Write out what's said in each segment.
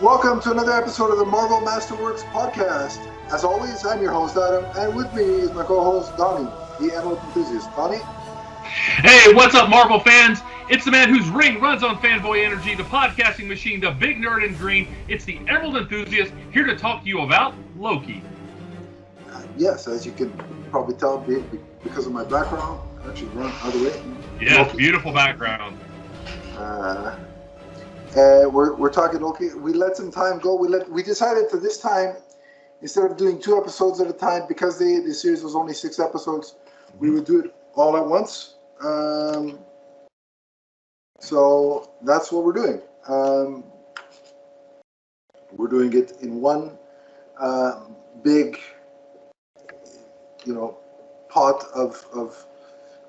Welcome to another episode of the Marvel Masterworks podcast. As always, I'm your host, Adam, and with me is my co-host, Donnie, the Emerald Enthusiast. Donnie? Hey, what's up, Marvel fans? It's the man whose ring runs on fanboy energy, the podcasting machine, the big nerd in green. It's the Emerald Enthusiast, here to talk to you about Loki. Yes, as you can probably tell because of my background. Actually, run out of the way. Yeah, Loki. beautiful background. We're talking Loki. We let some time go. We decided to this time, instead of doing 2 episodes at a time, because the series was only 6 episodes, we would do it all at once. So that's what we're doing. We're doing it in one big, pot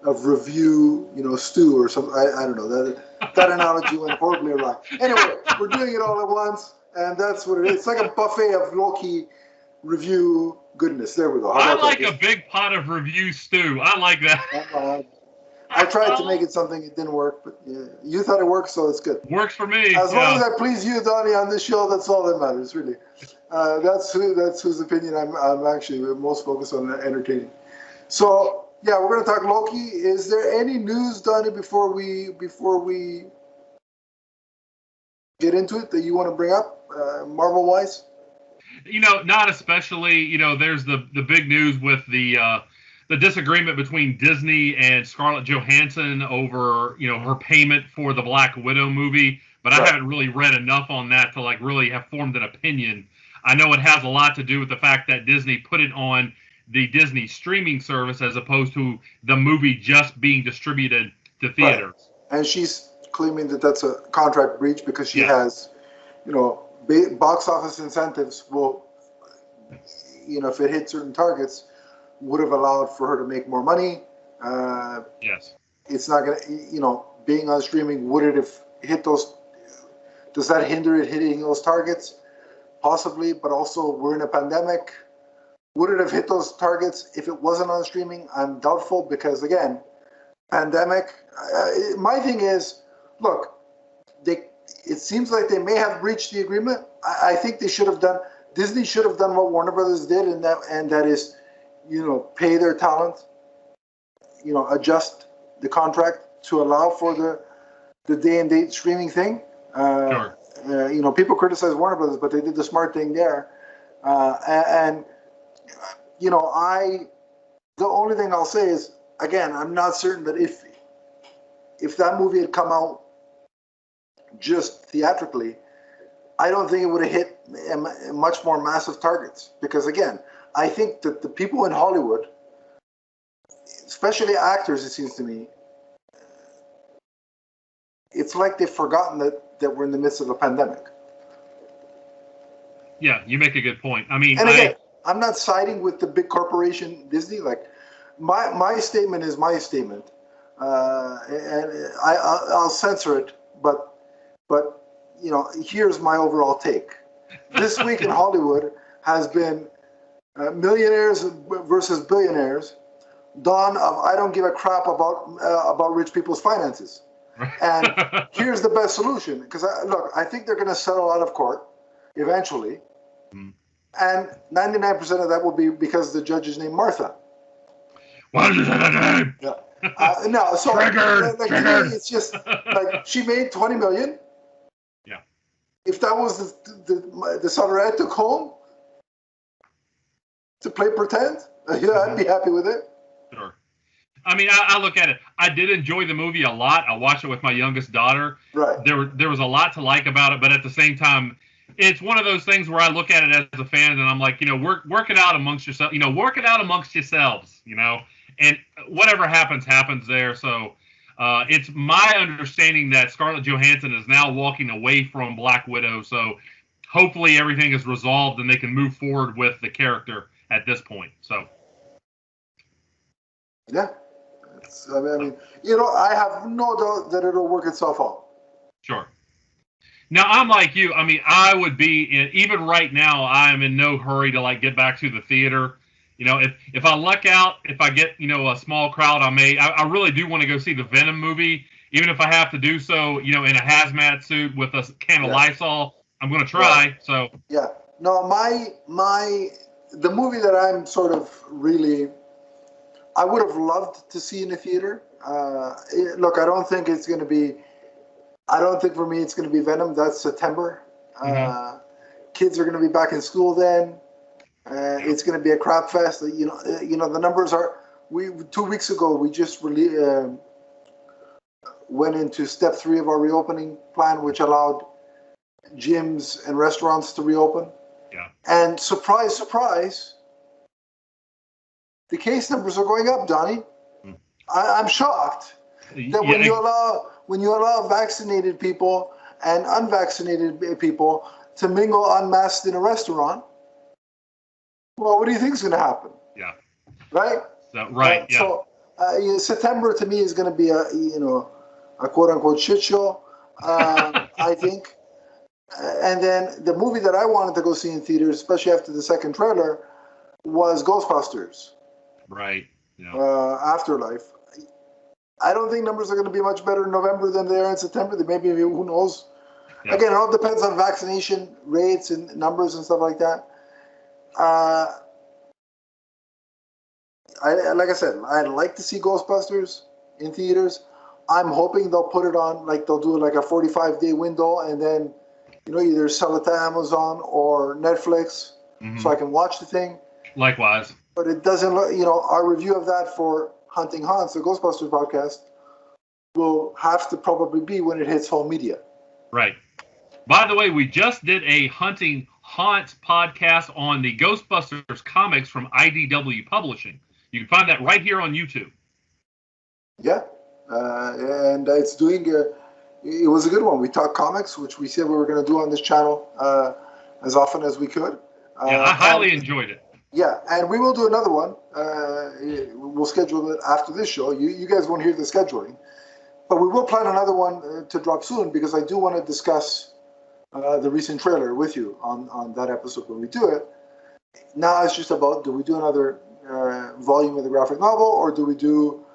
of review, stew or something. I don't know. That analogy went horribly wrong. Anyway, we're doing it all at once, and that's what it is. It's like a buffet of Loki review goodness. There we go. I like a big pot of review stew. I like that. I tried to make it something, it didn't work, but yeah, you thought it worked, so it's good. Works for me. As long as I please you, Donnie, on this show, that's all that matters, really. That's whose opinion I'm actually most focused on entertaining. So, yeah, we're going to talk Loki. Is there any news, Donnie, before we get into it that you want to bring up, Marvel-wise? Not especially. There's the big news with the disagreement between Disney and Scarlett Johansson over, her payment for the Black Widow movie. But right. I haven't really read enough on that to really have formed an opinion. I know it has a lot to do with the fact that Disney put it on the Disney streaming service as opposed to the movie just being distributed to theaters. Right. And she's claiming that that's a contract breach because she has, box office incentives will, if it hits certain targets, would have allowed for her to make more money. Yes. It's not going to, being on streaming, would it have hit those, does that hinder it hitting those targets? Possibly, but also we're in a pandemic. Would it have hit those targets if it wasn't on streaming? I'm doubtful because, again, pandemic. My thing is, look, it seems like they may have reached the agreement. I think they should have done, Disney should have done what Warner Brothers did, and that is, pay their talent, adjust the contract to allow for the day and date streaming thing. Sure. People criticize Warner Brothers, but they did the smart thing there. The only thing I'll say is, again, I'm not certain that if that movie had come out just theatrically, I don't think it would have hit much more massive targets. Because, again, I think that the people in Hollywood, especially actors, it seems to me, it's like they've forgotten that we're in the midst of a pandemic. Yeah, you make a good point. I mean, and again, I'm not siding with the big corporation Disney. Like, my statement is my statement, and I'll censor it. But here's my overall take. This week in Hollywood has been millionaires versus billionaires. Dawn of I don't give a crap about rich people's finances. And here's the best solution, because I think they're going to settle out of court eventually. And 99% of that will be because the judge is named Martha. Why did you say that name? Yeah. No, so triggered. It's just like she made $20 million. Yeah. If that was the salary I took home to play pretend, I'd be happy with it. Sure. I mean, I look at it. I did enjoy the movie a lot. I watched it with my youngest daughter. Right. There was a lot to like about it, but at the same time, it's one of those things where I look at it as a fan and I'm like, work it out amongst yourself. Work it out amongst yourselves. And whatever happens there. So it's my understanding that Scarlett Johansson is now walking away from Black Widow. So hopefully everything is resolved and they can move forward with the character at this point. So. Yeah. I have no doubt that it'll work itself out. Sure. Now, I'm like you. I mean, I would be, even right now, I am in no hurry to get back to the theater. If I luck out, if I get, a small crowd, I really do want to go see the Venom movie, even if I have to do so, in a hazmat suit with a can of Lysol. I'm going to try. So yeah, no, the movie that I'm sort of really, I would have loved to see in the theater. Look, I don't think it's going to be. I don't think for me it's going to be Venom. That's September. Kids are going to be back in school then. It's going to be a crap fest. The numbers are. 2 weeks ago we just went into step 3 of our reopening plan, which allowed gyms and restaurants to reopen. Yeah. And surprise, surprise, the case numbers are going up, Donnie. I'm shocked that when you allow vaccinated people and unvaccinated people to mingle unmasked in a restaurant, well, what do you think is going to happen? Yeah. Right. Right. Yeah. So September to me is going to be a quote unquote shit show. I think. And then the movie that I wanted to go see in theaters, especially after the second trailer, was Ghostbusters. Right. Yeah. Afterlife. I don't think numbers are going to be much better in November than they are in September. They maybe, who knows? Yeah. Again, it all depends on vaccination rates and numbers and stuff like that. Like I said, I'd like to see Ghostbusters in theaters. I'm hoping they'll put it on, like they'll do like a 45-day window and then, either sell it to Amazon or Netflix so I can watch the thing. Likewise. But it doesn't look, our review of that for Hunting Haunts, the Ghostbusters podcast, will have to probably be when it hits home media. Right. By the way, we just did a Hunting Haunts podcast on the Ghostbusters comics from IDW Publishing. You can find that right here on YouTube. Yeah. And it's doing, it was a good one. We talked comics, which we said we were going to do on this channel as often as we could. Yeah, I highly enjoyed it. Yeah, and we will do another one. We'll schedule it after this show. You guys won't hear the scheduling. But we will plan another one to drop soon because I do want to discuss the recent trailer with you on that episode when we do it. Now it's just about, do we do another volume of the graphic novel or do we do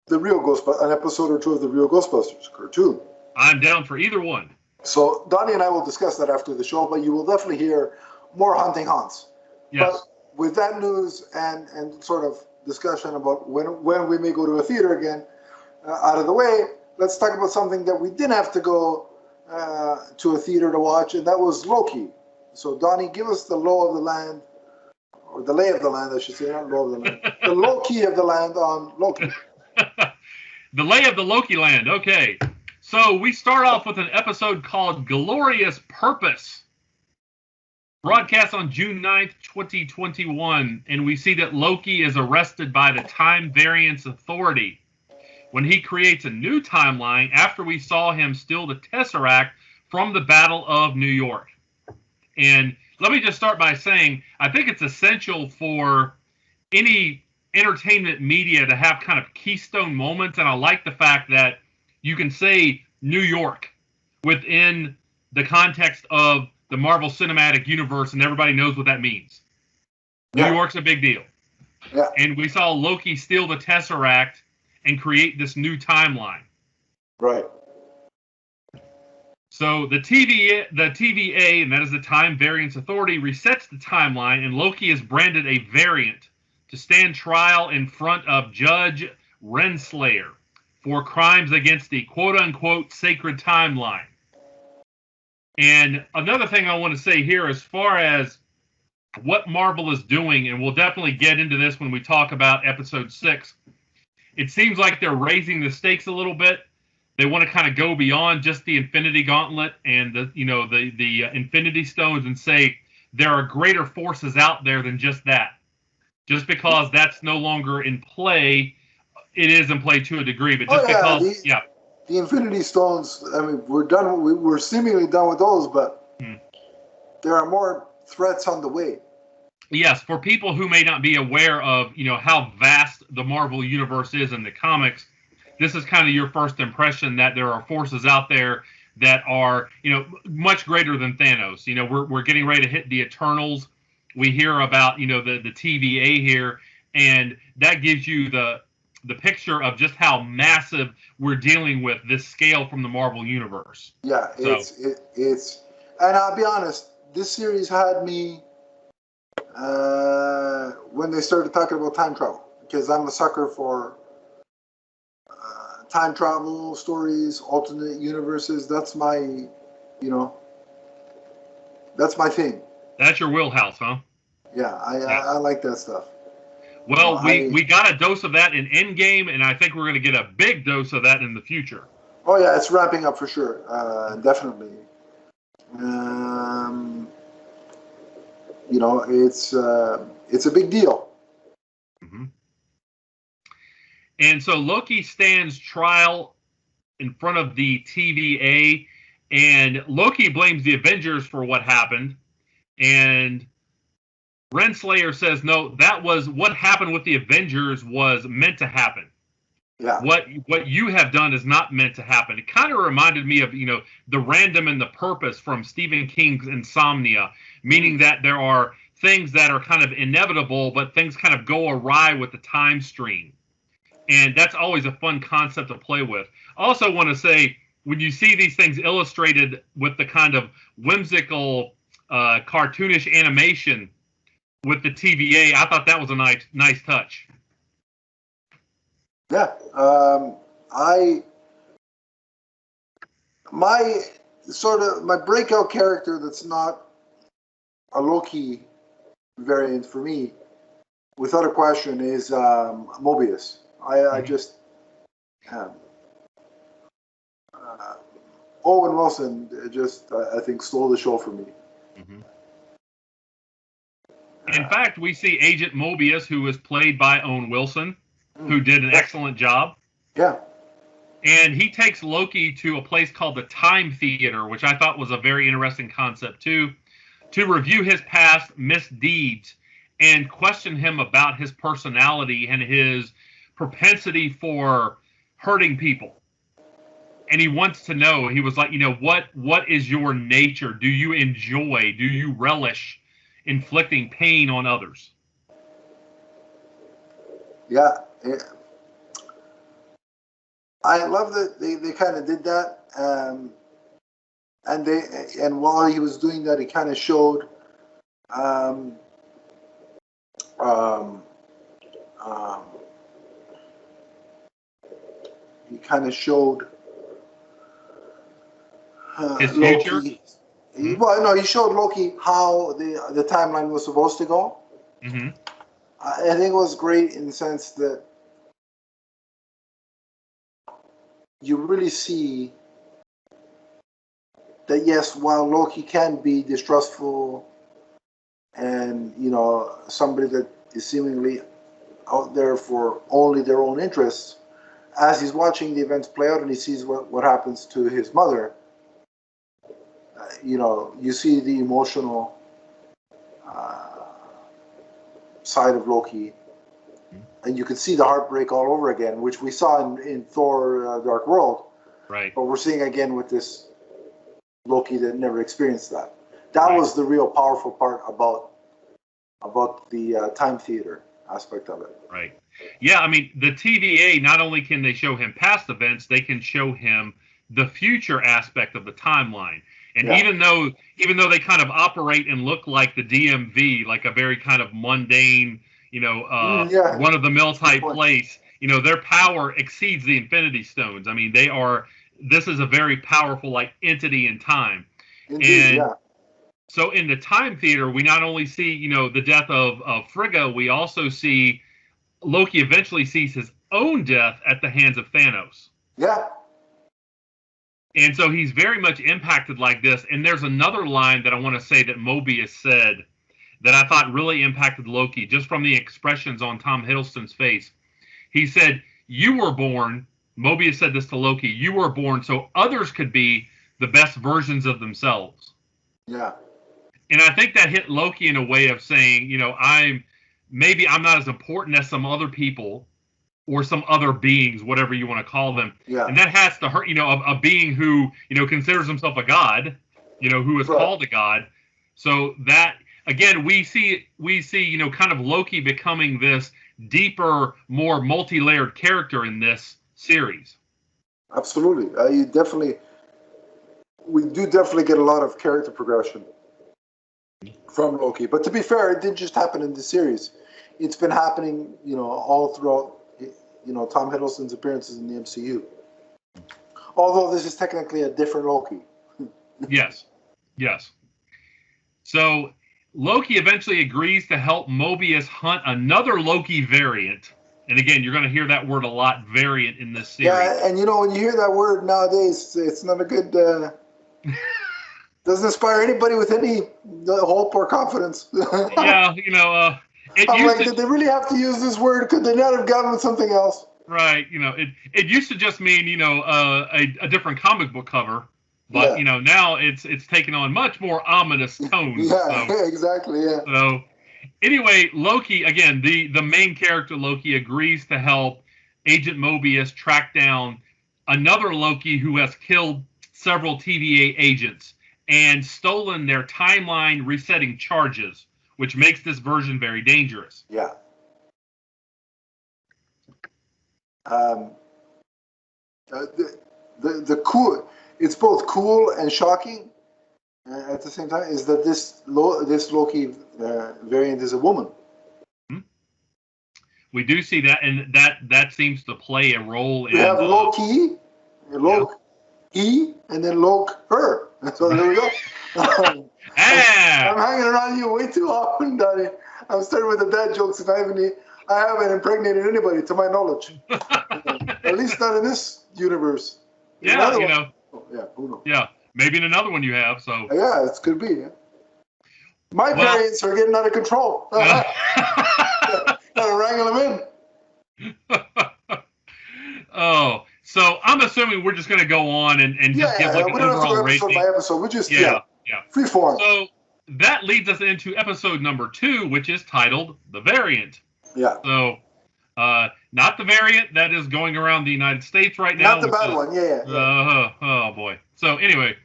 the real an episode or 2 of the real Ghostbusters cartoon? I'm down for either one. So Donnie and I will discuss that after the show, but you will definitely hear more Hunting Haunts. Yes. But with that news and sort of discussion about when we may go to a theater again out of the way, let's talk about something that we didn't have to go to a theater to watch, and that was Loki. So Donnie, give us the law of the land, or the lay of the land, I should say, not law of the land. The low-key of the land on Loki. The lay of the Loki land. Okay. So we start off with an episode called Glorious Purpose, broadcast on June 9th, 2021. And we see that Loki is arrested by the Time Variance Authority when he creates a new timeline after we saw him steal the Tesseract from the Battle of New York. And let me just start by saying, I think it's essential for any entertainment media to have kind of keystone moments, and I like the fact that you can say New York within the context of the Marvel Cinematic Universe, and everybody knows what that means. Yeah. New York's a big deal. Yeah. And we saw Loki steal the Tesseract and create this new timeline. Right. So the TVA, and that is the Time Variance Authority, resets the timeline, and Loki is branded a variant to stand trial in front of Judge Renslayer for crimes against the quote-unquote sacred timeline. And another thing I want to say here, as far as what Marvel is doing, and we'll definitely get into this when we talk about Episode 6, it seems like they're raising the stakes a little bit. They want to kind of go beyond just the Infinity Gauntlet and the Infinity Stones and say there are greater forces out there than just that. Just because that's no longer in play, it is in play to a degree. But just the Infinity Stones. I mean, we're done. We're seemingly done with those, but there are more threats on the way. Yes, for people who may not be aware of how vast the Marvel universe is in the comics, this is kind of your first impression that there are forces out there that are much greater than Thanos. We're getting ready to hit the Eternals. We hear about, the TVA here, and that gives you the picture of just how massive we're dealing with this scale from the Marvel Universe. Yeah, it's And I'll be honest, this series had me when they started talking about time travel, because I'm a sucker for time travel stories, alternate universes. That's my, that's my thing. That's your wheelhouse, huh? Yeah, I like that stuff. Well, we got a dose of that in Endgame, and I think we're going to get a big dose of that in the future. Oh yeah, it's ramping up for sure. Definitely. It's a big deal. Mm-hmm. And so Loki stands trial in front of the TVA, and Loki blames the Avengers for what happened. And Renslayer says, no, that was what happened with the Avengers was meant to happen. Yeah. What you have done is not meant to happen. It kind of reminded me of, the random and the purpose from Stephen King's Insomnia, meaning that there are things that are kind of inevitable, but things kind of go awry with the time stream. And that's always a fun concept to play with. I also want to say, when you see these things illustrated with the kind of whimsical, cartoonish animation with the TVA, I thought that was a nice touch. Yeah. My breakout character that's not a Loki variant for me, without a question, is Mobius. I just Owen Wilson just I think stole the show for me. Mm-hmm. In fact, we see Agent Mobius, who was played by Owen Wilson, who did an excellent job. Yeah. And he takes Loki to a place called the Time Theater, which I thought was a very interesting concept too, to review his past misdeeds and question him about his personality and his propensity for hurting people. And he wants to know, he was like, what is your nature? Do you enjoy, do you relish inflicting pain on others? Yeah. I love that they kind of did that. And while he was doing that, he kind of showed his future. Loki. He showed Loki how the timeline was supposed to go. Mm-hmm. I think it was great in the sense that you really see that, yes, while Loki can be distrustful and, somebody that is seemingly out there for only their own interests, as he's watching the events play out and he sees what happens to his mother, you see the emotional side of Loki, and you can see the heartbreak all over again, which we saw in Thor: Dark World. Right. But we're seeing again with this Loki that never experienced that. That was the real powerful part about the time theater aspect of it. Right. Yeah, I mean, the TVA, not only can they show him past events, they can show him the future aspect of the timeline. And even though they kind of operate and look like the DMV, like a very kind of mundane, run-of-the-mill type place, their power exceeds the Infinity Stones. I mean, this is a very powerful, entity in time. Indeed, and so in the time theater, we not only see, the death of Frigga, we also see Loki eventually sees his own death at the hands of Thanos. Yeah. And so he's very much impacted like this. And there's another line that I want to say that Mobius said that I thought really impacted Loki, just from the expressions on Tom Hiddleston's face. He said, "You were born," Mobius said this to Loki, "you were born so others could be the best versions of themselves." Yeah. And I think that hit Loki in a way of saying, I'm not as important as some other people or some other beings, whatever you want to call them. Yeah. And that has to hurt, a being who, considers himself a god, who is called a god. So that, again, we see, kind of Loki becoming this deeper, more multi-layered character in this series. Absolutely. You definitely, we do definitely get a lot of character progression from Loki. But to be fair, it didn't just happen in the series. It's been happening, all throughout, Tom Hiddleston's appearances in the MCU. Although this is technically a different Loki. Yes. So Loki eventually agrees to help Mobius hunt another Loki variant. And again, you're going to hear that word a lot, variant, in this series. Yeah, and when you hear that word nowadays, it's not a good... doesn't inspire anybody with any hope or confidence. Yeah, I'm like, did they really have to use this word? Could they not have gone with something else? Right, it used to just mean, a different comic book cover. But, now it's taken on much more ominous tones. Yeah, exactly, yeah. So, anyway, Loki, again, the main character Loki agrees to help Agent Mobius track down another Loki who has killed several TVA agents and stolen their timeline resetting charges, which makes this version very dangerous. Yeah. The cool... It's both cool and shocking at the same time. Is that this Loki variant is a woman? Mm-hmm. We do see that, and that seems to play a role in. We have Loki, he, and then her. So there we go. I'm hanging around you way too often, Donnie. I'm starting with the dad jokes, and I haven't impregnated anybody, to my knowledge. At least not in this universe. Yeah, Yeah, who knows? Yeah, maybe in another one you have. So yeah, it could be. Yeah. My variants are getting out of control. Gotta wrangle them in. Oh, so I'm assuming we're just going to go on and just give like an overall rating. Episode by episode. We just free form. So that leads us into episode number 2, which is titled "The Variant." Yeah. So. Not the variant that is going around the United States right now. Not the bad one, yeah. Oh, boy. So, anyway,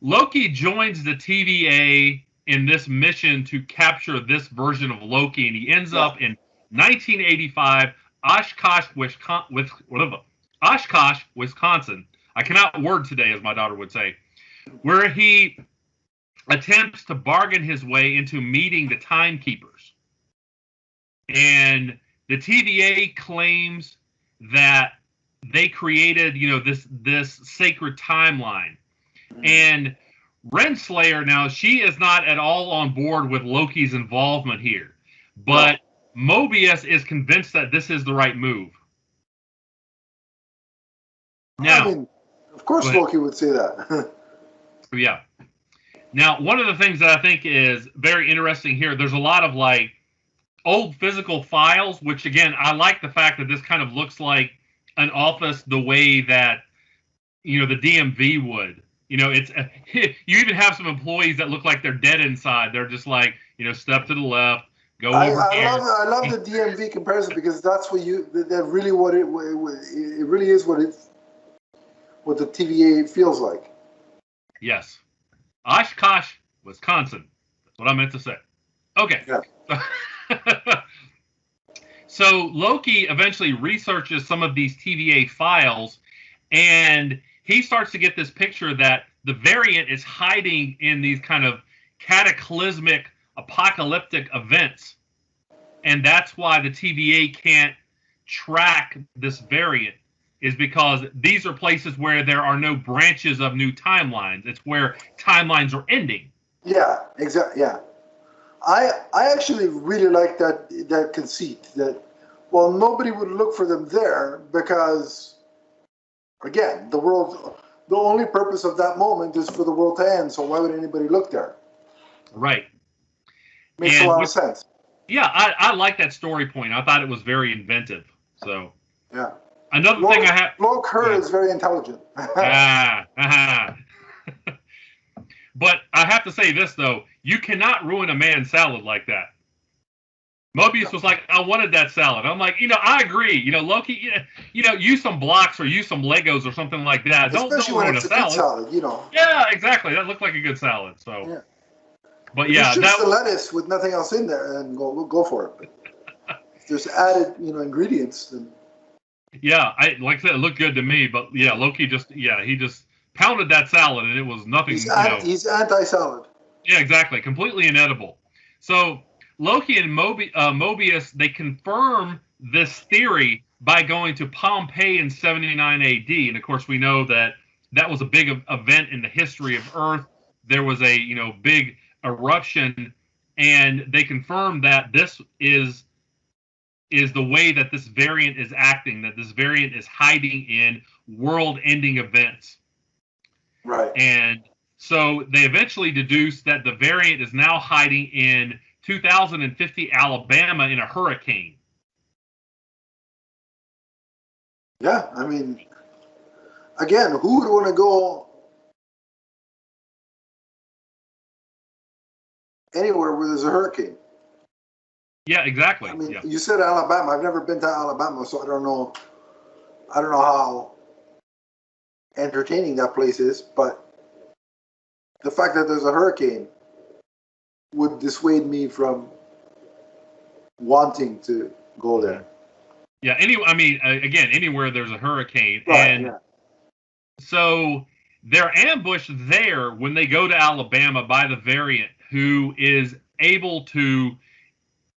Loki joins the TVA in this mission to capture this version of Loki, and he ends up in 1985, Oshkosh, Wisconsin. I cannot word today, as my daughter would say, where he attempts to bargain his way into meeting the timekeepers. And the TVA claims that they created, this sacred timeline. And Renslayer, now, she is not at all on board with Loki's involvement here. But Mobius is convinced that this is the right move. Now, of course Loki would say that. Yeah. Now, one of the things that I think is very interesting here, there's a lot of, old physical files, which again, I like the fact that this kind of looks like an office the way that, the DMV would. It's you even have some employees that look like they're dead inside. They're just like, step to the left, go over here. I love the DMV comparison because that's what that really what it really is what the TVA feels like. Yes. Oshkosh, Wisconsin. That's what I meant to say. Okay. Yeah. So Loki eventually researches some of these TVA files, and he starts to get this picture that the variant is hiding in these kind of cataclysmic, apocalyptic events. And that's why the TVA can't track this variant, is because these are places where there are no branches of new timelines. It's where timelines are ending. Yeah, exactly. Yeah. I actually really like that conceit that, nobody would look for them there because, again, the only purpose of that moment is for the world to end, so why would anybody look there? Right. Makes a lot of sense. Yeah, I like that story point. I thought it was very inventive. So. Yeah. Another thing I have. Her is very intelligent. But I have to say this, though. You cannot ruin a man's salad like that. Mobius was like, I wanted that salad. I'm like, I agree. Loki, use some blocks or use some Legos or something like that. Especially don't when ruin it's a salad. Yeah, exactly. That looked like a good salad. So. Yeah. But yeah, it's just the lettuce with nothing else in there, and go for it. If there's added, ingredients, then. Yeah, like I said, it looked good to me. But yeah, Loki he just pounded that salad, and it was nothing. He's anti-salad. Yeah, exactly. Completely inedible. So Loki and Mobius, they confirm this theory by going to Pompeii in 79 AD. And of course, we know that that was a big event in the history of Earth. There was a big eruption, and they confirmed that this is the way that this variant is acting, that this variant is hiding in world-ending events. Right. And so they eventually deduced that the variant is now hiding in 2050 Alabama in a hurricane. Yeah, I mean, again, who would want to go anywhere where there's a hurricane? Yeah, exactly. I mean, yeah. You said Alabama. I've never been to Alabama, so I don't know how entertaining that place is, but the fact that there's a hurricane would dissuade me from wanting to go there. Yeah, again, anywhere there's a hurricane. Right, and so they're ambushed there when they go to Alabama by the variant, who is able to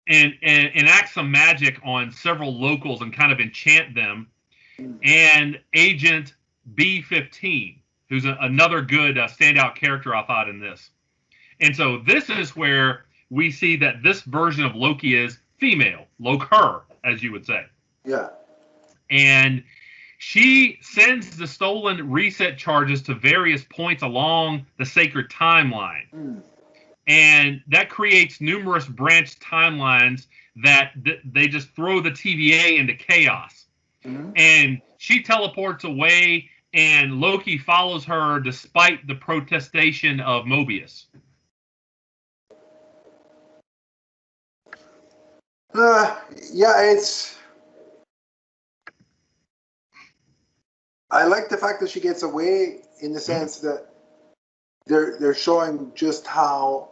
enact some magic on several locals and kind of enchant them. And Agent B-15, who's another good standout character, I thought, in this. And so this is where we see that this version of Loki is female, her, as you would say. Yeah. And she sends the stolen reset charges to various points along the sacred timeline. And that creates numerous branched timelines that they just throw the TVA into chaos. And she teleports away, and Loki follows her despite the protestation of Mobius. I like the fact that she gets away in the sense that they're showing just how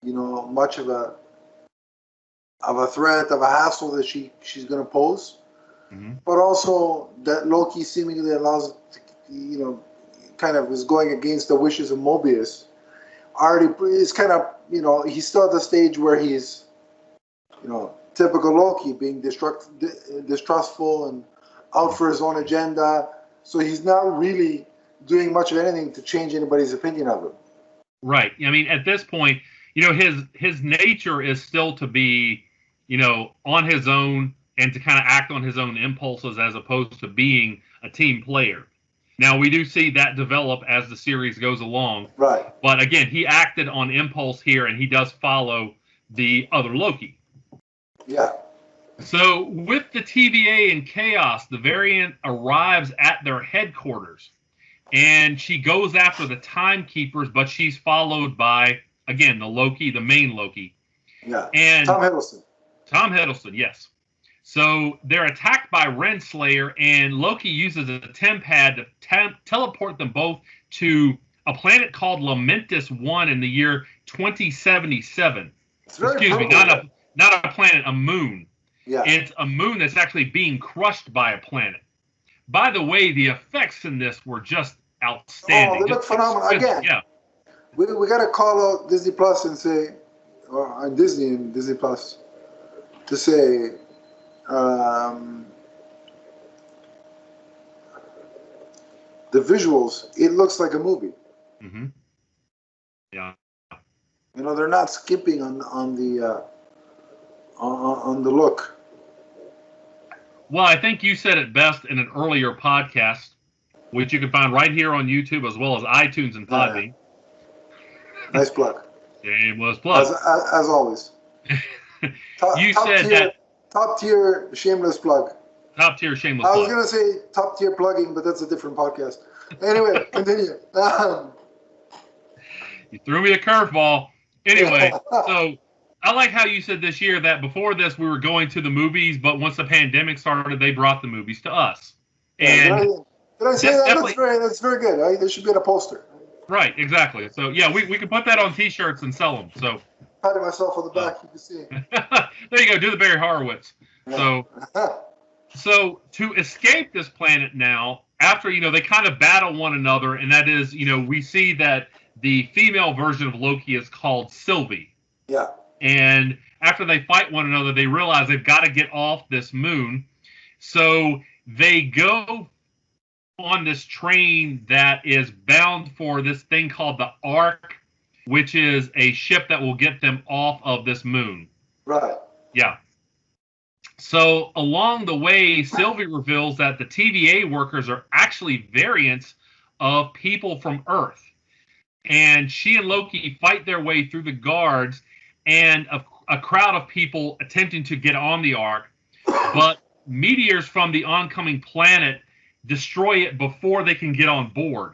much of a threat, of a hassle that she's going to pose, but also that Loki seemingly allows, kind of is going against the wishes of Mobius. Already is kind of, he's still at the stage where he's, typical Loki, being distrustful and out for his own agenda. So he's not really doing much of anything to change anybody's opinion of him. Right. I mean, at this point, his nature is still to be, on his own and to kind of act on his own impulses as opposed to being a team player. Now, we do see that develop as the series goes along. Right. But again, he acted on impulse here, and he does follow the other Loki. Yeah. So with the TVA in chaos, the variant arrives at their headquarters, and she goes after the timekeepers, but she's followed by, again, the main Loki. Yeah. And Tom Hiddleston. Tom Hiddleston, yes. So they're attacked by Renslayer, and Loki uses a TemPad to teleport them both to a planet called Lamentus 1 in the year 2077. Excuse me, not a planet, a moon. Yeah. It's a moon that's actually being crushed by a planet. By the way, the effects in this were just outstanding. Oh, they look phenomenal. Again, yeah. We got to call out Disney Plus and say, or Disney and Disney Plus, to say, the visuals, it looks like a movie. Yeah. They're not skipping on the look. Well, I think you said it best in an earlier podcast, which you can find right here on YouTube as well as iTunes and Podbean. Nice plug. Shameless plug. As always. Top tier shameless plug. Top tier shameless plug. I was going to say top tier plugging, but that's a different podcast. Anyway, continue. You threw me a curveball. Anyway, so I like how you said this year that before this we were going to the movies, but once the pandemic started, they brought the movies to us. And did I say that? That's very good. There should be a poster. Right, exactly. So yeah, we can put that on T-shirts and sell them. So patting myself on the back, you can see. There you go. Do the Barry Horowitz. So to escape this planet now, after, they kind of battle one another, and that is, we see that the female version of Loki is called Sylvie. Yeah. And after they fight one another, they realize they've got to get off this moon. So they go on this train that is bound for this thing called the Ark, which is a ship that will get them off of this moon. Right. Yeah. So along the way, Sylvie reveals that the TVA workers are actually variants of people from Earth. And she and Loki fight their way through the guards and a crowd of people attempting to get on the Ark. But meteors from the oncoming planet destroy it before they can get on board.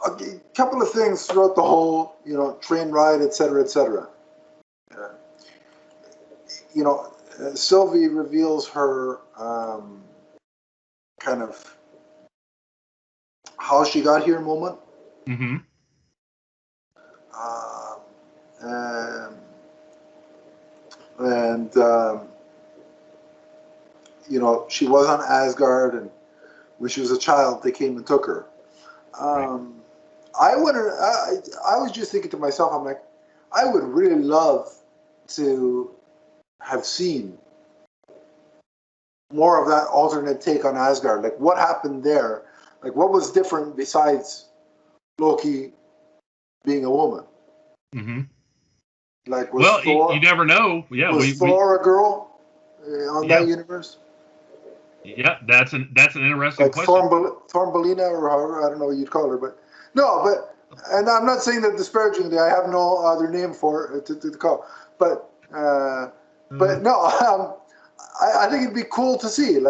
A couple of things throughout the whole, train ride, et cetera, et cetera. Sylvie reveals her kind of how she got here moment. Mm-hmm. She was on Asgard, and when she was a child, they came and took her. Right. I was just thinking to myself, I'm like, I would really love to have seen more of that alternate take on Asgard. Like, what happened there? Like, what was different besides Loki being a woman? Mm-hmm. Like, was Thor? You never know. Yeah, was Thor a girl on that universe? Yeah, that's an interesting like question. Thornbelina, or however, I don't know what you'd call her, but and I'm not saying that disparagingly. I have no other name for it to call, but no, I think it'd be cool to see, it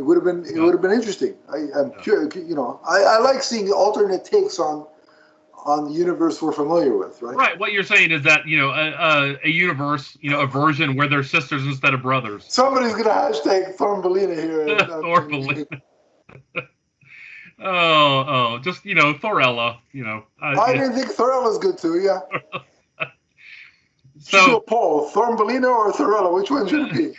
would have been interesting. I'm sure, I like seeing alternate takes on the universe we're familiar with, right? Right. What you're saying is that a universe, a version where they're sisters instead of brothers. Somebody's gonna hashtag Thornbelina here. Thornbelina. Just Thorella. I didn't think Thorella's good too. Yeah. So do a poll: Thornbelina or Thorella? Which one should it be?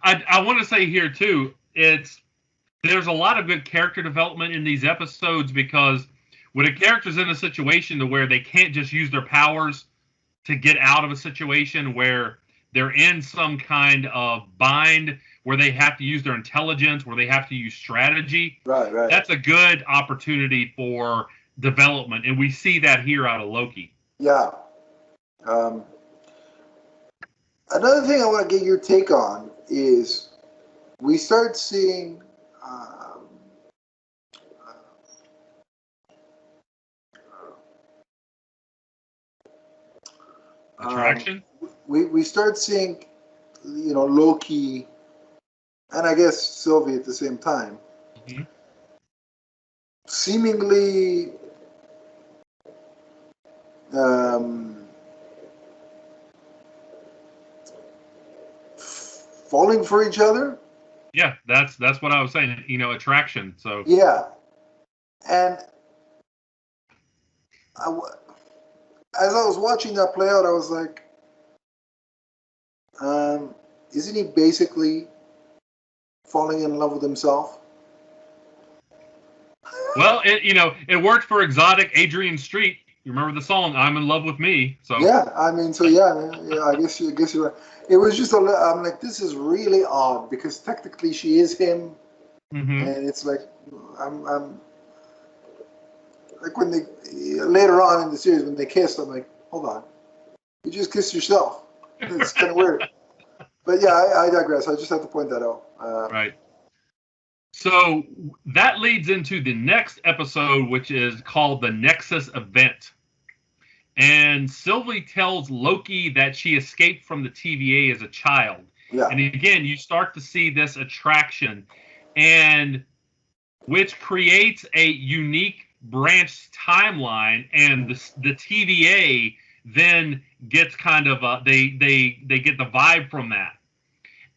I want to say here too, there's a lot of good character development in these episodes, because when a character's in a situation to where they can't just use their powers to get out of a situation, where they're in some kind of bind, where they have to use their intelligence, where they have to use strategy. Right. That's a good opportunity for development, and we see that here out of Loki. Yeah. Another thing I want to get your take on is we start seeing attraction. We start seeing, Loki, and I guess Sylvie at the same time, mm-hmm. seemingly falling for each other. Yeah, that's what I was saying. Attraction. So yeah, and as I was watching that play out, I was like, isn't he basically falling in love with himself? Well, it worked for exotic Adrian Street. You remember the song "I'm in Love with Me"? So yeah, I guess you're right. It was just I'm like, this is really odd, because technically she is him, mm-hmm. and it's like I'm like when they later on in the series when they kissed, I'm like, hold on, you just kissed yourself. It's kind of weird. But yeah, I digress. I just have to point that out. Right. So that leads into the next episode, which is called the Nexus Event. And Sylvie tells Loki that she escaped from the TVA as a child. Yeah. And again, you start to see this attraction, and which creates a unique branch timeline. And the TVA then gets kind of they get the vibe from that.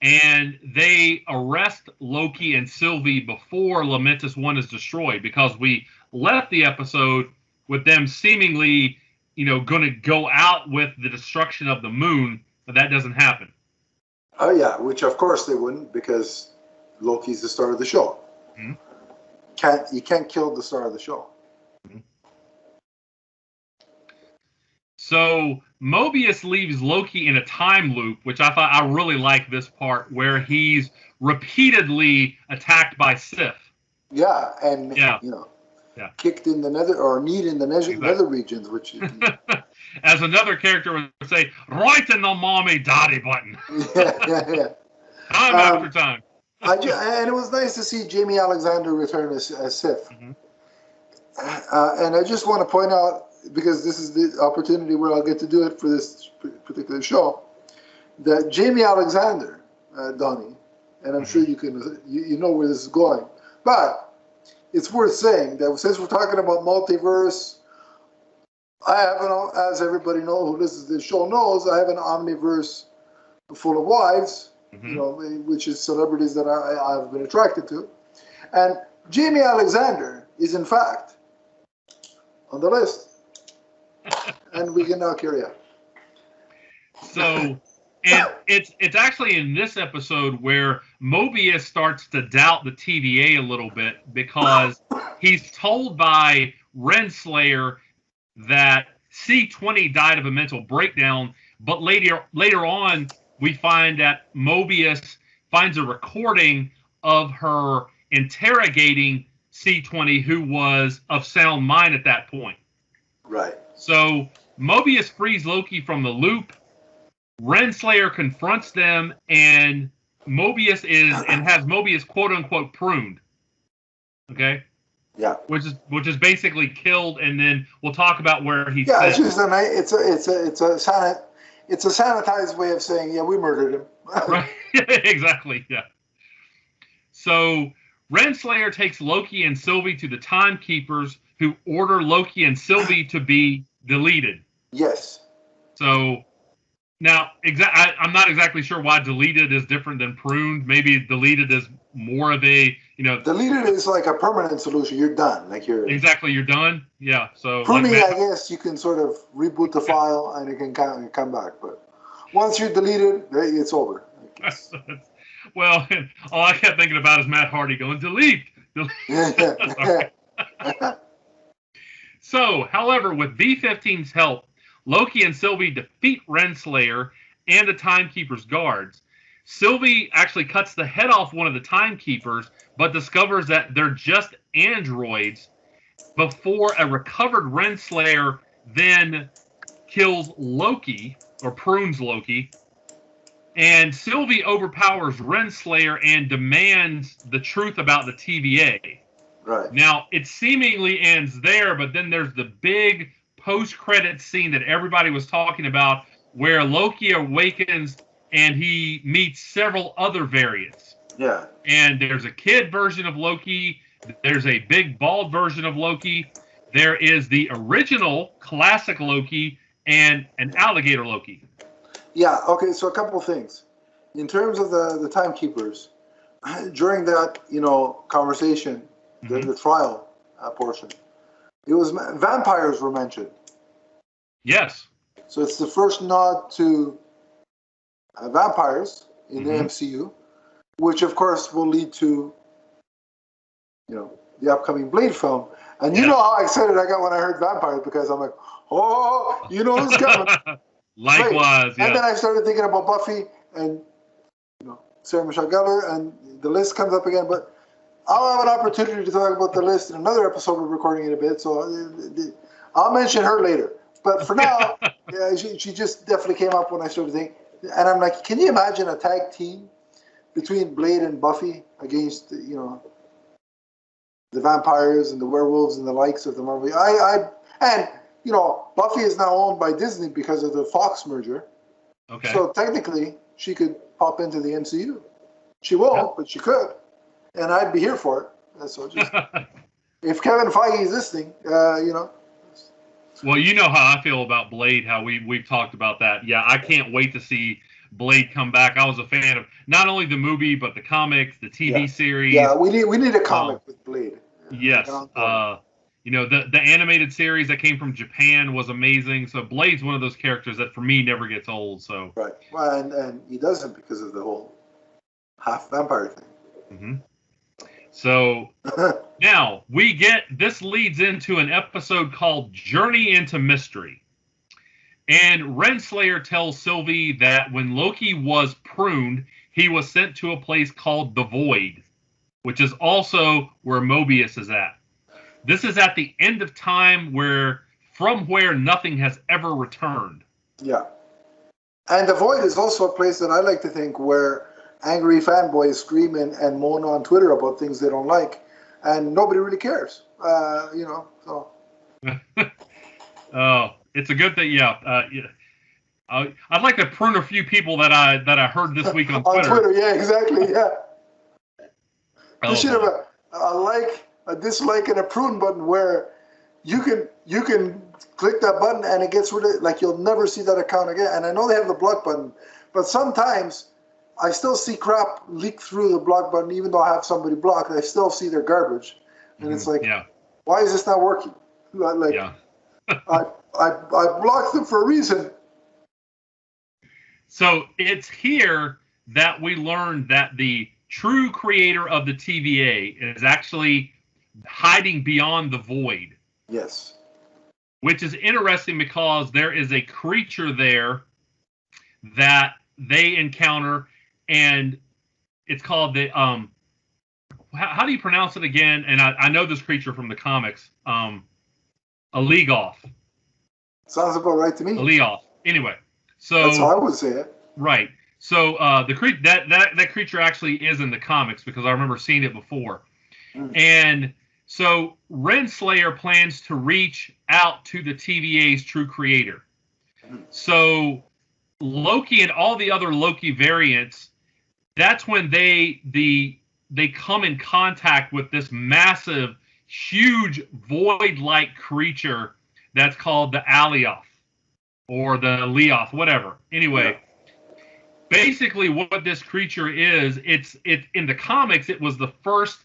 And they arrest Loki and Sylvie before Lamentus 1 is destroyed, because we left the episode with them seemingly, going to go out with the destruction of the moon, but that doesn't happen. Oh yeah, which of course they wouldn't, because Loki's the star of the show. You can't kill the star of the show. So Mobius leaves Loki in a time loop, which I really like this part, where he's repeatedly attacked by Sith. Yeah, and kicked in the nether, or kneed in the nether regions, which as another character would say, right in the mommy daddy button. yeah. Time after time. And it was nice to see Jamie Alexander return as Sith. And I just want to point out, because this is the opportunity where I'll get to do it for this particular show, that Jamie Alexander, Donnie, and I'm sure you know where this is going, but it's worth saying that since we're talking about multiverse, I have as everybody knows who listens to this show knows, I have an omniverse full of wives, which is celebrities that I've been attracted to, and Jamie Alexander is in fact on the list. And we can now carry on. So, and it's actually in this episode where Mobius starts to doubt the TVA a little bit, because he's told by Renslayer that C-20 died of a mental breakdown, but later on we find that Mobius finds a recording of her interrogating C-20, who was of sound mind at that point. Right. So Mobius frees Loki from the loop. Renslayer confronts them, and has Mobius quote unquote pruned. Okay. Yeah. Which is basically killed, and then we'll talk about where he's. Yeah, it's just it's a sanitized way of saying, yeah, we murdered him. Right. Exactly. Yeah. So Renslayer takes Loki and Sylvie to the Timekeepers, who order Loki and Sylvie to be deleted. Yes. So now, I'm not exactly sure why deleted is different than pruned. Maybe deleted is more of a, Deleted is like a permanent solution. You're done. You're done. Yeah. So pruning, I guess you can sort of reboot the file and it can come back. But once you're deleted, it's over. Well, all I kept thinking about is Matt Hardy going, delete. So, however, with B-15's help, Loki and Sylvie defeat Renslayer and the Timekeeper's guards. Sylvie actually cuts the head off one of the Timekeepers, but discovers that they're just androids before a recovered Renslayer then kills Loki, or prunes Loki. And Sylvie overpowers Renslayer and demands the truth about the TVA. Right. Now, it seemingly ends there, but then there's the big post-credit scene that everybody was talking about, where Loki awakens and he meets several other variants. Yeah. And there's a kid version of Loki. There's a big bald version of Loki. There is the original classic Loki and an alligator Loki. Yeah. Okay. So a couple of things. In terms of the Timekeepers, during that conversation, the trial portion, it was vampires were mentioned. Yes. So it's the first nod to vampires in the MCU, which of course will lead to the upcoming Blade film. And you know how excited I got when I heard vampires, because I'm like, oh, who's coming. Likewise, yeah. And then I started thinking about Buffy and Sarah Michelle Gellar, and the list comes up again. But I'll have an opportunity to talk about the list in another episode we're recording in a bit, so I'll mention her later. But for now, she just definitely came up when I started thinking. And I'm like, can you imagine a tag team between Blade and Buffy against the vampires and the werewolves and the likes of the Marvel? Buffy is now owned by Disney because of the Fox merger. Okay. So technically, she could pop into the MCU. She won't, but she could, and I'd be here for it. So just if Kevin Feige is listening, Well, you know how I feel about Blade. How we've talked about that. Yeah, I can't wait to see Blade come back. I was a fan of not only the movie but the comics, the TV series. Yeah, we need a comic with Blade. Yes. the animated series that came from Japan was amazing. So Blade's one of those characters that for me never gets old. So right. Well, and he doesn't because of the whole half vampire thing. Mm-hmm. So now this leads into an episode called Journey into Mystery. And Renslayer tells Sylvie that when Loki was pruned, he was sent to a place called the Void, which is also where Mobius is at. This is at the end of time from where nothing has ever returned. Yeah. And the Void is also a place that I like to think where angry fanboys scream and moan on Twitter about things they don't like, and nobody really cares. So. Oh, it's a good thing. Yeah. I'd like to prune a few people that I heard this week on Twitter. On Twitter, yeah, exactly, yeah. You should have a dislike, and a prune button where you can click that button and it gets rid of it. Like, you'll never see that account again. And I know they have the block button, but sometimes I still see crap leak through the block button, even though I have somebody blocked. I still see their garbage, and it's like, why is this not working? Like, I blocked them for a reason. So it's here that we learned that the true creator of the TVA is actually hiding beyond the Void. Yes. Which is interesting because there is a creature there that they encounter, and it's called the how do you pronounce it again? And I know this creature from the comics. A Leagoth. Sounds about right to me. A Leagoth. Anyway, so that's how I would say it. Right. So that creature actually is in the comics because I remember seeing it before. And so Renslayer plans to reach out to the TVA's true creator. So Loki and all the other Loki variants, that's when they come in contact with this massive, huge void-like creature that's called the Alioth or the Leoth, whatever. Anyway, basically what this creature is, it's in the comics, it was the first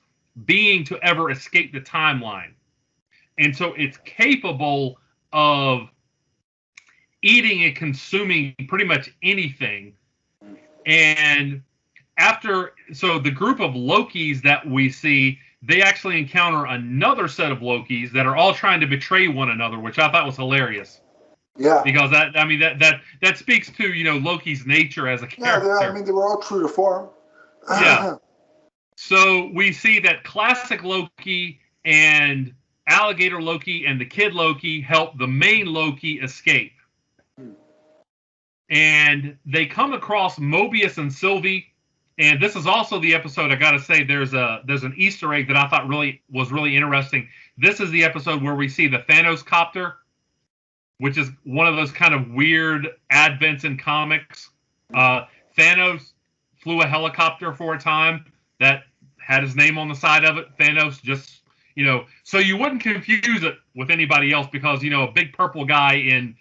being to ever escape the timeline. And so it's capable of eating and consuming pretty much anything. And so the group of Lokis that we see, they actually encounter another set of Lokis that are all trying to betray one another, which I thought was hilarious. Yeah. Because that speaks to, Loki's nature as a character. Yeah, they were all true to form. Yeah. So we see that classic Loki and alligator Loki and the kid Loki help the main Loki escape. And they come across Mobius and Sylvie. And this is also the episode, I got to say, there's an Easter egg that I thought was really interesting. This is the episode where we see the Thanos copter, which is one of those kind of weird advents in comics. Thanos flew a helicopter for a time that had his name on the side of it. Thanos just, so you wouldn't confuse it with anybody else because, a big purple guy in,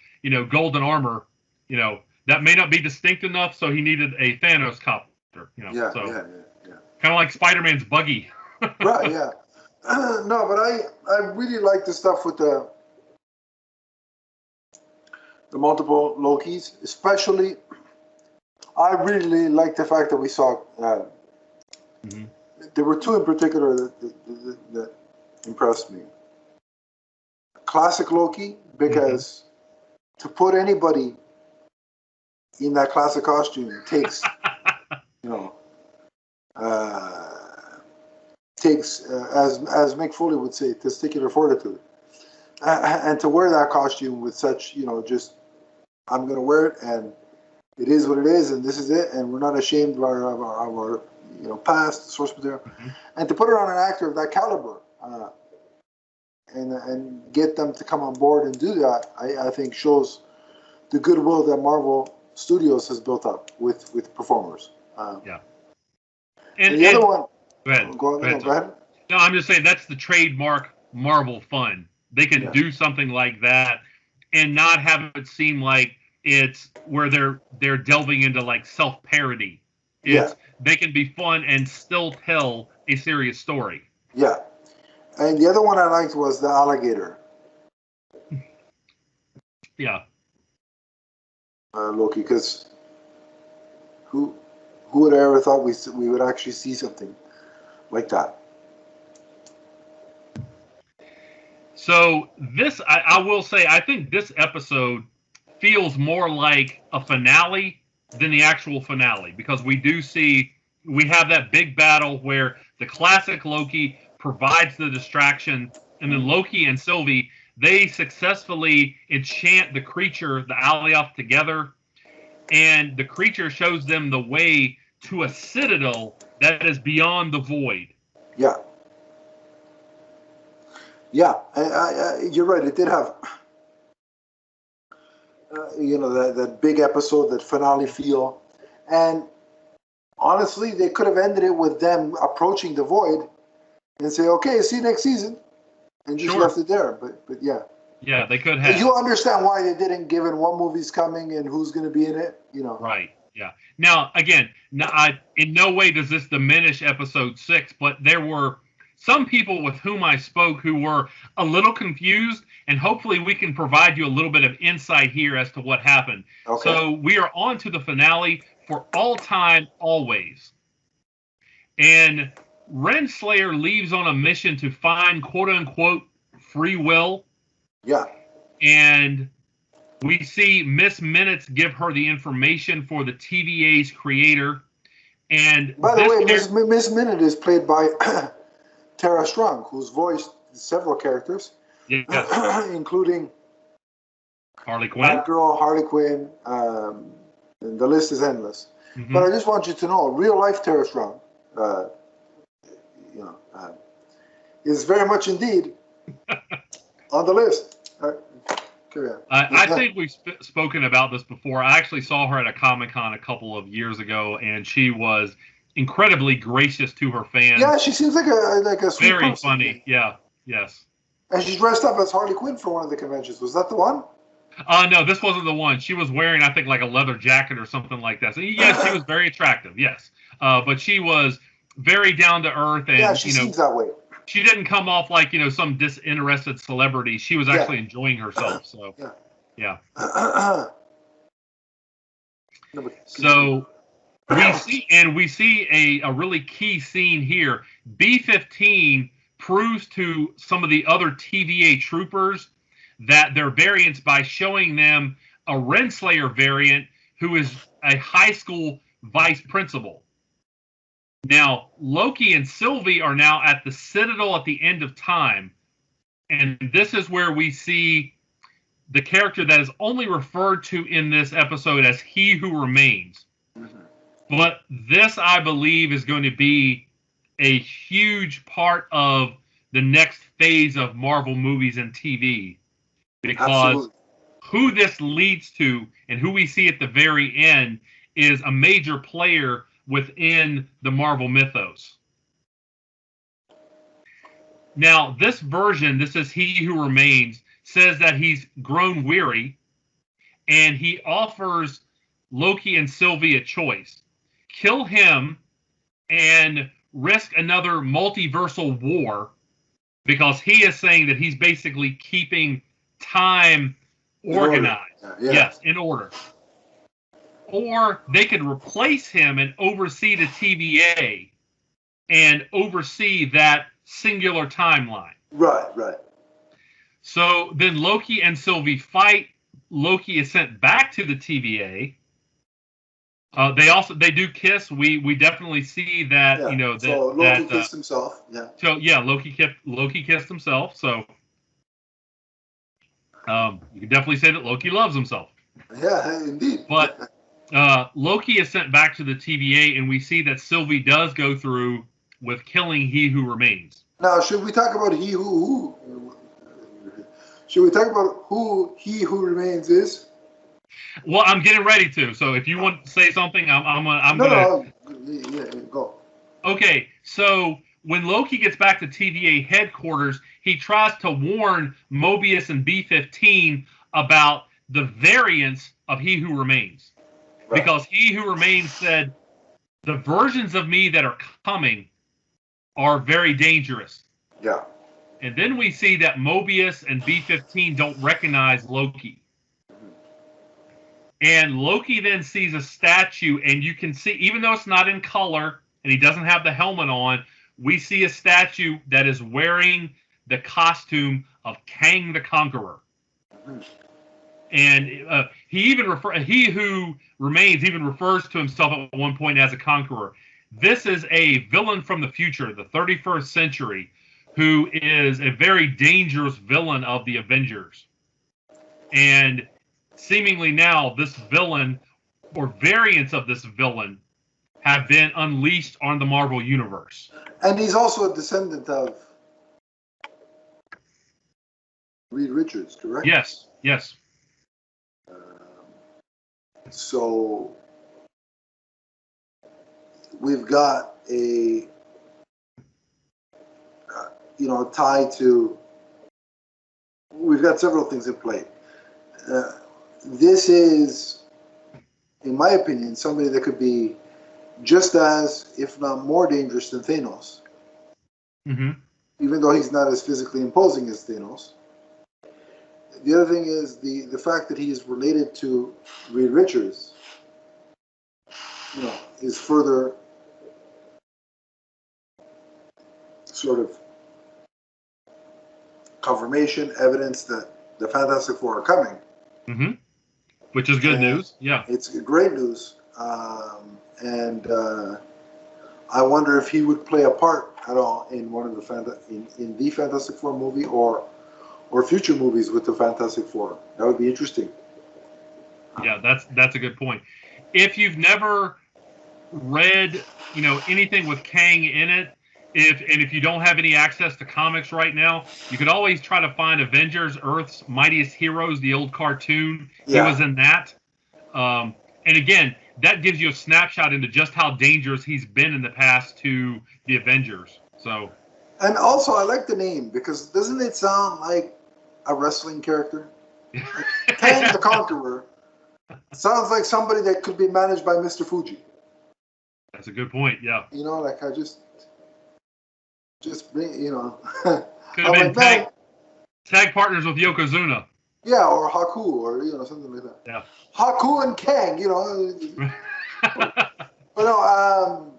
golden armor, that may not be distinct enough, so he needed a Thanos copter. Yeah. Kind of like Spider-Man's buggy. Right, yeah. No, but I really like the stuff with the multiple Lokis, especially. I really like the fact that we saw. There were two in particular that impressed me. Classic Loki, because to put anybody in that classic costume takes. As Mick Foley would say, testicular fortitude, and to wear that costume with such, just I'm going to wear it, and it is what it is, and this is it, and we're not ashamed of our past source material, and to put it on an actor of that caliber, and get them to come on board and do that, I think shows the goodwill that Marvel Studios has built up with performers. And the other one. Go ahead. No, I'm just saying that's the trademark Marvel fun. They can do something like that and not have it seem like it's where they're delving into like self-parody. They can be fun and still tell a serious story. Yeah. And the other one I liked was the alligator. Yeah. Loki, because who would have ever thought we would actually see something like that? So this, I will say, I think this episode feels more like a finale than the actual finale, because we have that big battle where the classic Loki provides the distraction, and then Loki and Sylvie, they successfully enchant the creature, the Alioth, together, and the creature shows them the way to a citadel that is beyond the void. Yeah. Yeah, you're right. It did have, that big episode, that finale feel. And honestly, they could have ended it with them approaching the void and say, okay, see you next season. And just left it there. But yeah. Yeah, they could have. You understand why they didn't, given what movie's coming and who's going to be in it, Right, yeah. Now, again, in no way does this diminish episode 6, but there were some people with whom I spoke who were a little confused, and hopefully we can provide you a little bit of insight here as to what happened. Okay. So we are on to the finale for All Time, Always. And Renslayer leaves on a mission to find, quote-unquote, free will. Yeah. And we see Miss Minutes give her the information for the TVA's creator. And by the way, Miss Minute is played by Tara Strong, who's voiced several characters, including Harley Quinn, Girl, Harley Quinn, and the list is endless. Mm-hmm. But I just want you to know, real life Tara Strong, is very much indeed on the list. I think we've spoken about this before. I actually saw her at a Comic-Con a couple of years ago, and she was incredibly gracious to her fans. Yeah, she seems like a sweet very person. Funny. Yeah, yes. And she dressed up as Harley Quinn for one of the conventions. Was that the one? No, this wasn't the one. She was wearing, I think, like a leather jacket or something like that. So yes, she was very attractive. Yes, but she was very down to earth, and yeah, she seems that way. She didn't come off like some disinterested celebrity. She was actually enjoying herself. So yeah. So we see a really key scene here. B-15 proves to some of the other TVA troopers that they're variants by showing them a Renslayer variant who is a high school vice principal. Now, Loki and Sylvie are now at the Citadel at the end of time, and this is where we see the character that is only referred to in this episode as He Who Remains. Mm-hmm. But this, I believe, is going to be a huge part of the next phase of Marvel movies and TV, because who this leads to and who we see at the very end is a major player within the Marvel mythos. Now, this version, this is He Who Remains, says that he's grown weary, and he offers Loki and Sylvie a choice. Kill him and risk another multiversal war, because he is saying that he's basically keeping time organized. Yes, in order. Or they could replace him and oversee the TVA and oversee that singular timeline. Right. So then Loki and Sylvie fight. Loki is sent back to the TVA. They do kiss. We definitely see that. So Loki kissed himself. Yeah. So Loki kissed himself. So you can definitely say that Loki loves himself. Yeah, indeed. But Loki is sent back to the TVA, and we see that Sylvie does go through with killing He Who Remains. Now, should we talk about He Who He Who Remains is? Well, I'm getting ready to. So if you want to say something, I'm gonna. Go. Okay, so when Loki gets back to TVA headquarters, he tries to warn Mobius and B-15 about the variants of He Who Remains. Right. Because He Who Remains said, the versions of me that are coming are very dangerous. Yeah. And then we see that Mobius and B-15 don't recognize Loki. And Loki then sees a statue, and you can see, even though it's not in color and he doesn't have the helmet on, we see a statue that is wearing the costume of Kang the Conqueror. And he who remains even refers to himself at one point as a conqueror. This is a villain from the future, the 31st century, who is a very dangerous villain of the Avengers. And seemingly now this villain, or variants of this villain, have been unleashed on the Marvel Universe. And he's also a descendant of Reed Richards, correct? Yes, yes. So we've got a tie to. We've got several things in play. This is, in my opinion, somebody that could be just as, if not more, dangerous than Thanos. Mm-hmm. Even though he's not as physically imposing as Thanos. The other thing is the fact that he is related to Reed Richards, is further sort of confirmation, evidence that the Fantastic Four are coming. Mm-hmm. Which is good news. Yeah. It's great news. And I wonder if he would play a part at all in one of the in the Fantastic Four movie or future movies with the Fantastic Four. That would be interesting. Yeah, that's a good point. If you've never read, anything with Kang in it, if you don't have any access to comics right now, you could always try to find Avengers: Earth's Mightiest Heroes, the old cartoon. Yeah. He was in that. And again, that gives you a snapshot into just how dangerous he's been in the past to the Avengers. So. And also, I like the name because doesn't it sound like a wrestling character? Like Kang the Conqueror sounds like somebody that could be managed by Mr. Fuji. That's a good point. Yeah. Like I just bring, Could have been tag partners with Yokozuna. Yeah, or Haku, or something like that. Yeah. Haku and Kang, But no,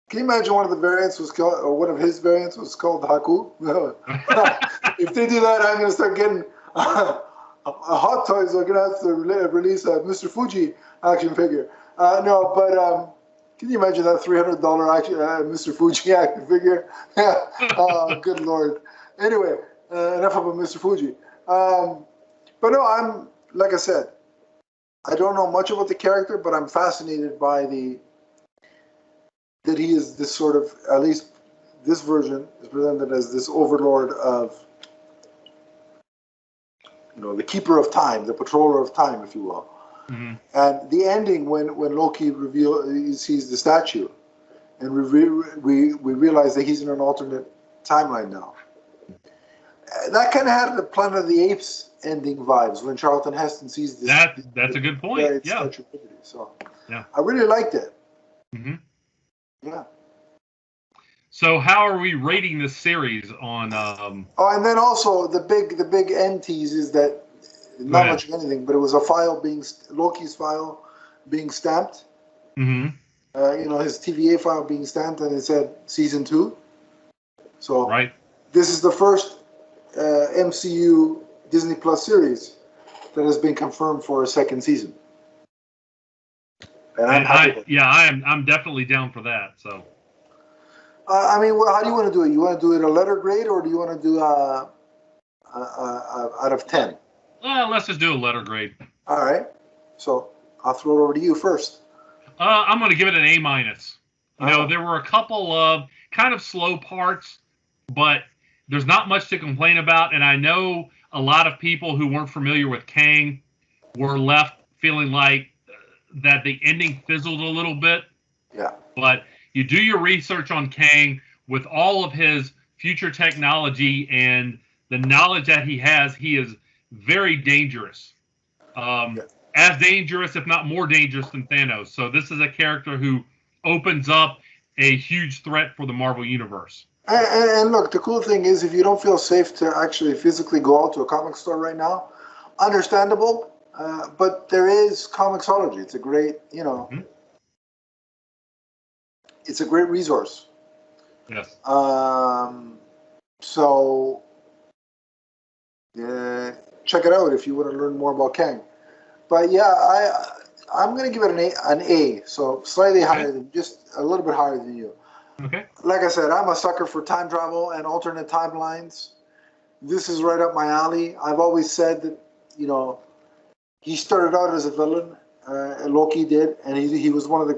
can you imagine one of the variants was called, or one of his variants was called Haku? If they do that, I'm gonna start getting Hot Toys are gonna have to release a Mr. Fuji action figure. No, but can you imagine that $300 action Mr. Fuji action figure? Oh, good lord. Anyway, enough about Mr. Fuji. But no, I'm, like I said, I don't know much about the character, but I'm fascinated by that he is this sort of, at least this version is presented as this overlord of, the keeper of time, the patroller of time, if you will. Mm-hmm. And the ending when Loki sees the statue, and we realize that he's in an alternate timeline now. That kind of had the Planet of the Apes ending vibes when Charlton Heston sees this. That's a good point. Yeah. So yeah, I really liked it. Mm-hmm. Yeah. So how are we rating this series on? And then also the big end tease is that not much of anything, but it was a file Loki's file being stamped. Mm-hmm. His TVA file being stamped, and it said season 2. So right. This is the first MCU Disney Plus series that has been confirmed for a second season. And I'm definitely down for that. So. How do you want to do it? You want to do it a letter grade, or do you want to do out of 10? Let's just do a letter grade. All right. So I'll throw it over to you first. I'm going to give it an A-. There were a couple of kind of slow parts, but there's not much to complain about. And I know a lot of people who weren't familiar with Kang were left feeling like that the ending fizzled a little bit. Yeah. But you do your research on Kang with all of his future technology and the knowledge that he has. He is very dangerous. As dangerous, if not more dangerous than Thanos. So this is a character who opens up a huge threat for the Marvel Universe. And look, the cool thing is, if you don't feel safe to actually physically go out to a comic store right now, understandable. But there is Comixology. It's a great, it's a great resource. Yes. So check it out if you want to learn more about Kang. But yeah, I'm gonna give it an A, so slightly higher than, just a little bit higher than you. Okay. Like I said, I'm a sucker for time travel and alternate timelines. This is right up my alley. I've always said that, he started out as a villain, Loki did, and he's one of the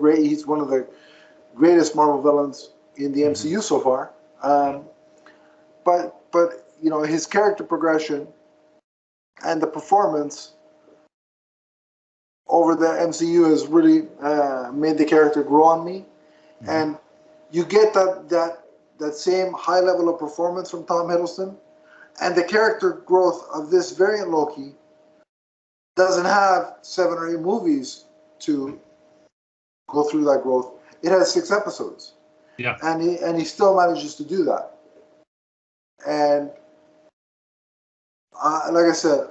greatest Marvel villains in the MCU so far. But his character progression and the performance over the MCU has really made the character grow on me. And you get that same high level of performance from Tom Hiddleston, and the character growth of this variant Loki doesn't have 7 or 8 movies to go through that growth. It has 6 episodes. Yeah. And he still manages to do that. And like I said,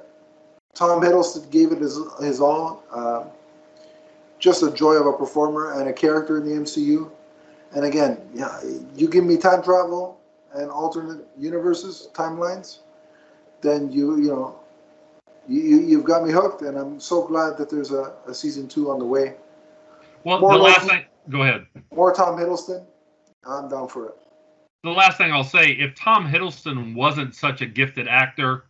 Tom Hiddleston gave it his all. Just a joy of a performer and a character in the MCU. And again, you give me time travel and alternate universes, timelines, then you've got me hooked, and I'm so glad that there's a season 2 on the way. Well, the last thing, go ahead. More Tom Hiddleston, I'm down for it. The last thing I'll say, if Tom Hiddleston wasn't such a gifted actor,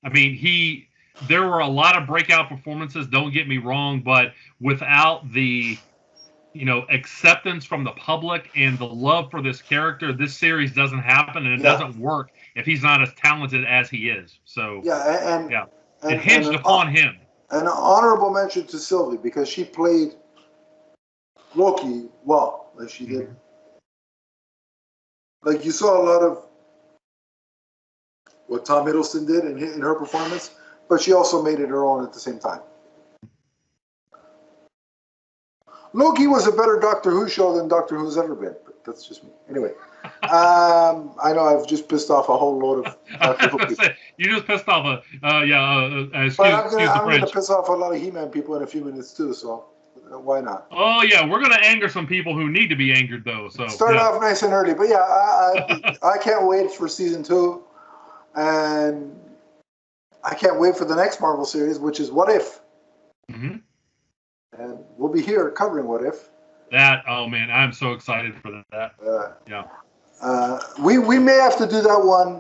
I mean, there were a lot of breakout performances, don't get me wrong, but without the acceptance from the public and the love for this character, this series doesn't happen, and it doesn't work if he's not as talented as he is. So it hinged upon him. An honorable mention to Sylvie, because she played Loki well, as she did. Like, you saw a lot of what Tom Hiddleston did in her performance, but she also made it her own at the same time. Loki was a better Doctor Who show than Doctor Who's ever been, but that's just me. Anyway, I know I've just pissed off a whole load of Doctor Who people. You just pissed off excuse I'm going to piss off a lot of He-Man people in a few minutes too, so why not? Oh yeah, we're going to anger some people who need to be angered though. So start off nice and early, but I can't wait for season 2, and I can't wait for the next Marvel series, which is What If. Mm-hmm. And we'll be here covering What If. Oh man, I'm so excited for that. We may have to do that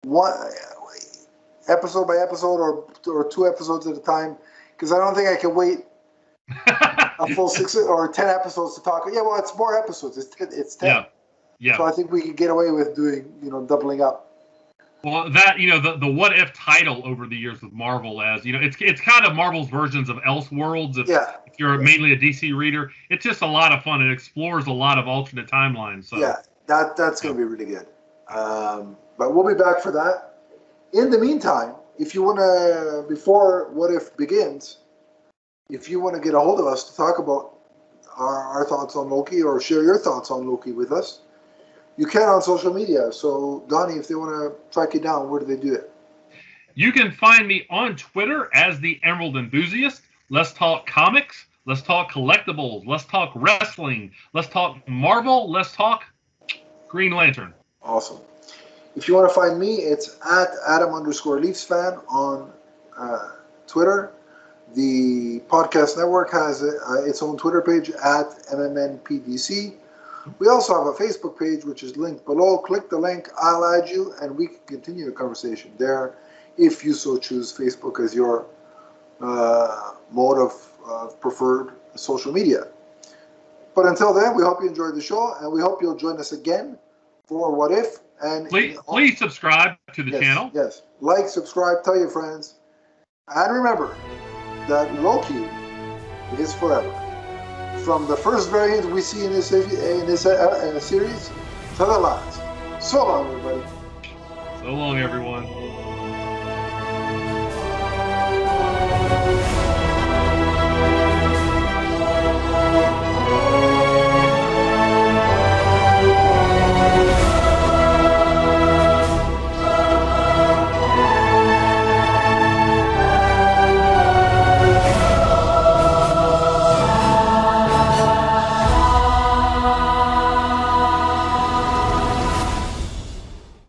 one episode by episode, or 2 episodes at a time, because I don't think I can wait a full 6 or 10 episodes to talk. Yeah, well, it's more episodes. It's 10. Yeah. So I think we could get away with doing, doubling up. Well, that, the What If title over the years with Marvel, as it's kind of Marvel's versions of Elseworlds. If you're mainly a DC reader, it's just a lot of fun. It explores a lot of alternate timelines. So that's going to be really good. But we'll be back for that. In the meantime, if you want to, before What If begins, if you want to get a hold of us to talk about our thoughts on Loki, or share your thoughts on Loki with us, you can on social media. So, Donnie, if they want to track you down, where do they do it? You can find me on Twitter as the Emerald Enthusiast. Let's talk comics. Let's talk collectibles. Let's talk wrestling. Let's talk Marvel. Let's talk Green Lantern. Awesome. If you want to find me, it's at Adam_LeafsFan on Twitter. The podcast network has its own Twitter page at MMNPDC. We also have a Facebook page, which is linked below. Click the link, I'll add you, and we can continue the conversation there if you so choose Facebook as your mode of preferred social media. But until then, we hope you enjoyed the show, and we hope you'll join us again for What If. And please subscribe to the channel. Yes, like, subscribe, tell your friends, and remember that Loki is forever. From the first variant we see in this series to the last. So long, everybody. So long, everyone.